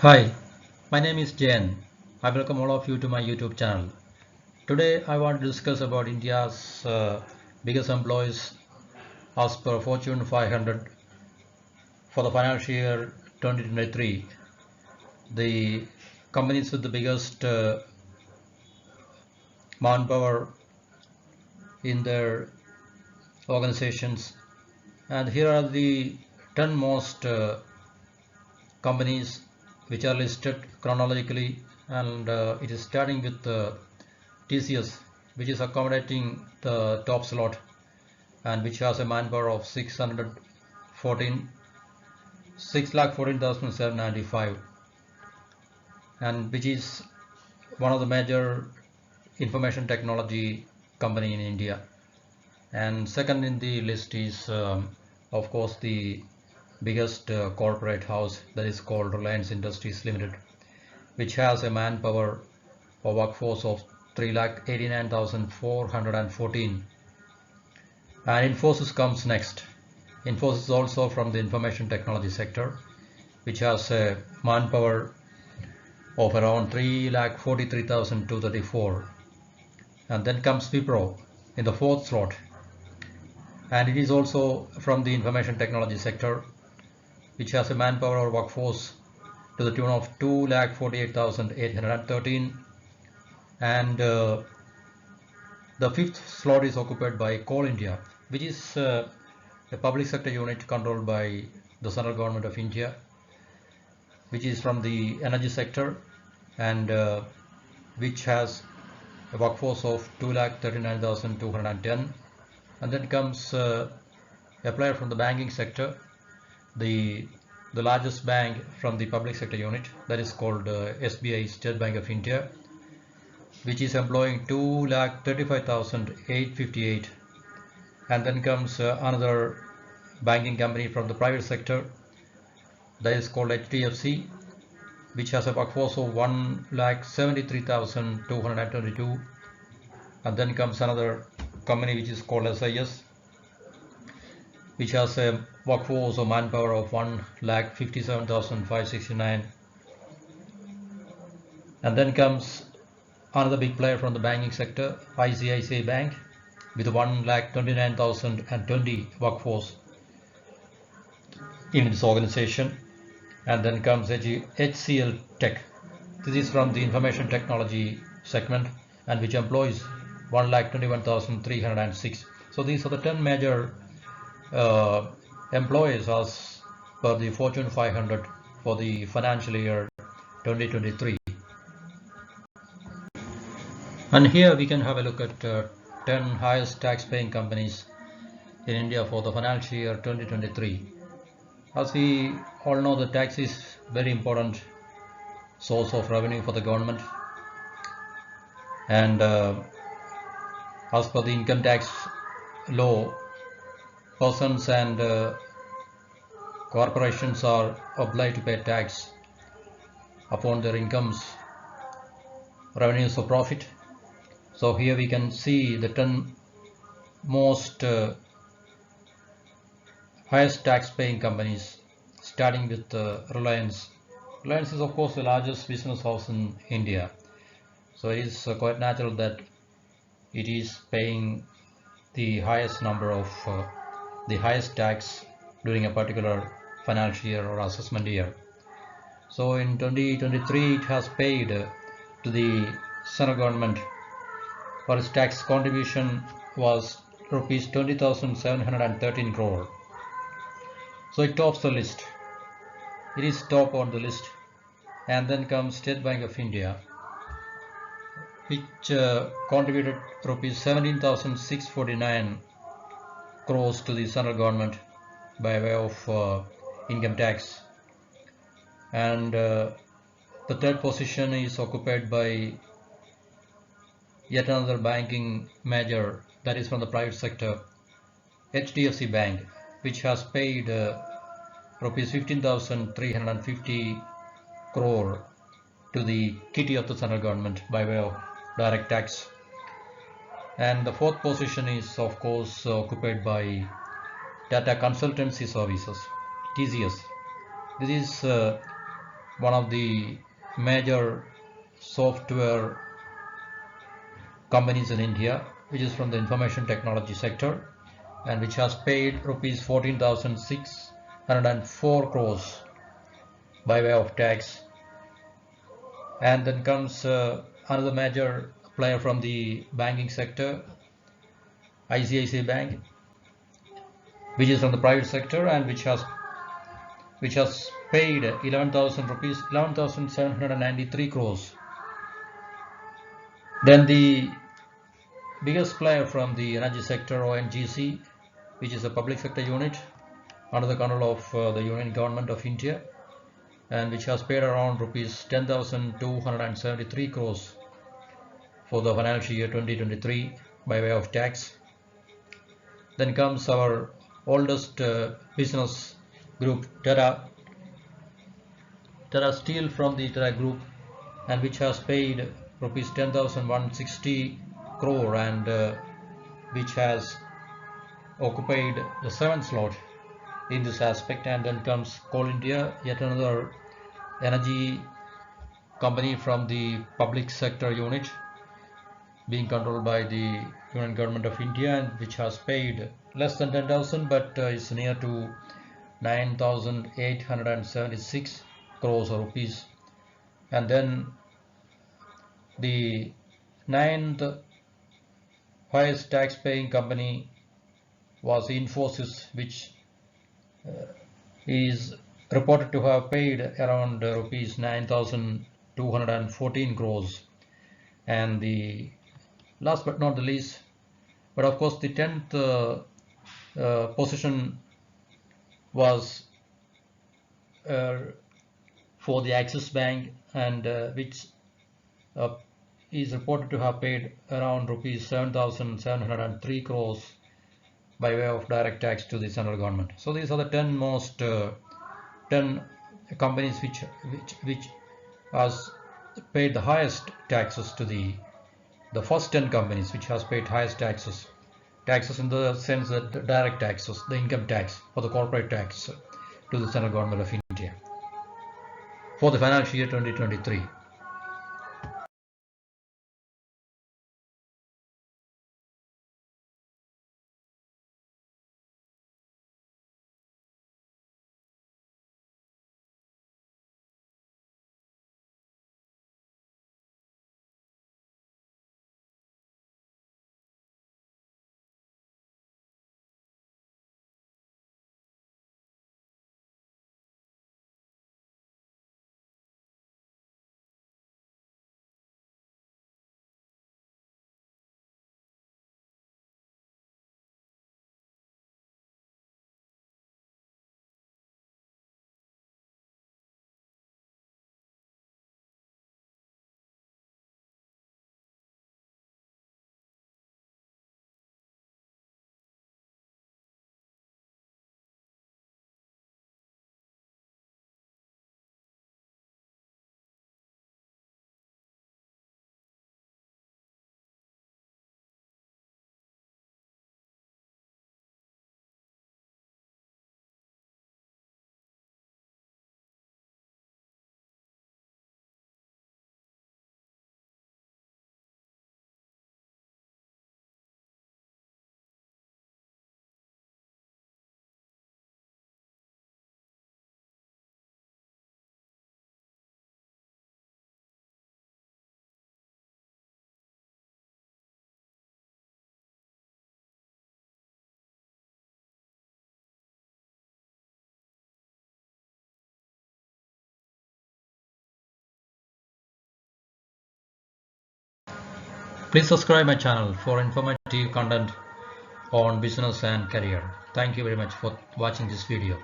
Hi, my name is Jen. I welcome all of you to my YouTube channel. Today I want to discuss about India's biggest employees as per Fortune 500 for the financial year 2023. The companies with the biggest manpower in their organizations, and here are the 10 most companies which are listed chronologically, and it is starting with TCS, which is accommodating the top slot and which has a manpower of 614,795, and which is one of the major information technology company in India. And second in the list is of course the biggest corporate house, that is called Reliance Industries Limited, which has a manpower or workforce of 3,89,414. And Infosys comes next. Infosys is also from the information technology sector, which has a manpower of around 3,43,234. And then comes Wipro in the fourth slot, and it is also from the information technology sector, which has a manpower or workforce to the tune of 2,48,813. And the fifth slot is occupied by Coal India, which is a public sector unit controlled by the central government of India, which is from the energy sector, and which has a workforce of 2,39,210. And then comes a player from the banking sector, the largest bank from the public sector unit, that is called SBI, State Bank of India, which is employing 2,35,858. And then comes another banking company from the private sector, that is called HDFC, which has a workforce of 1,73,222. And then comes another company which is called SIS, which has a workforce or manpower of 1,57,569. And then comes another big player from the banking sector, ICICI Bank, with 1,29,020 workforce in this organization. And then comes HCL Tech. This is from the information technology segment, and which employs 1,21,306. So these are the 10 major employees as per the Fortune 500 for the financial year 2023. And here we can have a look at 10 highest tax paying companies in India for the financial year 2023. As we all know, the tax is very important source of revenue for the government, and as per the income tax law, persons and corporations are obliged to pay tax upon their incomes, revenues or profit. So here we can see the 10 most highest tax paying companies, starting with Reliance. Reliance is of course the largest business house in India, so it is quite natural that it is paying the highest number of the highest tax during a particular financial year or assessment year. So in 2023 it has paid to the central government, for its tax contribution was rupees 20,713 crore. So it tops the list. It is top on the list. And then comes State Bank of India, which contributed rupees 17,649 crores to the central government by way of income tax. And the third position is occupied by yet another banking major, that is from the private sector, HDFC Bank, which has paid rupees 15,350 crore to the kitty of the central government by way of direct tax. And the fourth position is of course occupied by Data Consultancy Services, TCS. This is one of the major software companies in India, which is from the information technology sector, and which has paid rupees 14,604 crores by way of tax. And then comes another major player from the banking sector, ICICI Bank, which is from the private sector and which has paid 11,000 rupees, 11,793 crores. Then the biggest player from the energy sector, ONGC, which is a public sector unit under the control of the Union Government of India, and which has paid around rupees 10,273 crores for the financial year 2023 by way of tax. Then comes our oldest business group, Tata Steel from the Tata Group, and which has paid rupees 10,160 crore and which has occupied the 7th slot in this aspect. And then comes Coal India, yet another energy company from the public sector unit being controlled by the Union Government of India, and which has paid less than 10,000 but is near to 9,876 crores of rupees. And then the 9th highest tax paying company was Infosys, which is reported to have paid around rupees 9,214 crores. And the last but not the least, but of course the 10th position was for the Axis Bank, and which is reported to have paid around rupees 7,703 crores by way of direct tax to the central government. So these are the 10 most 10 companies which has paid the highest taxes to the first 10 companies which has paid highest taxes in the sense that the direct taxes, the income tax or the corporate tax to the central government of India for the financial year 2023. Please subscribe my channel for informative content on business and career. Thank you very much for watching this video.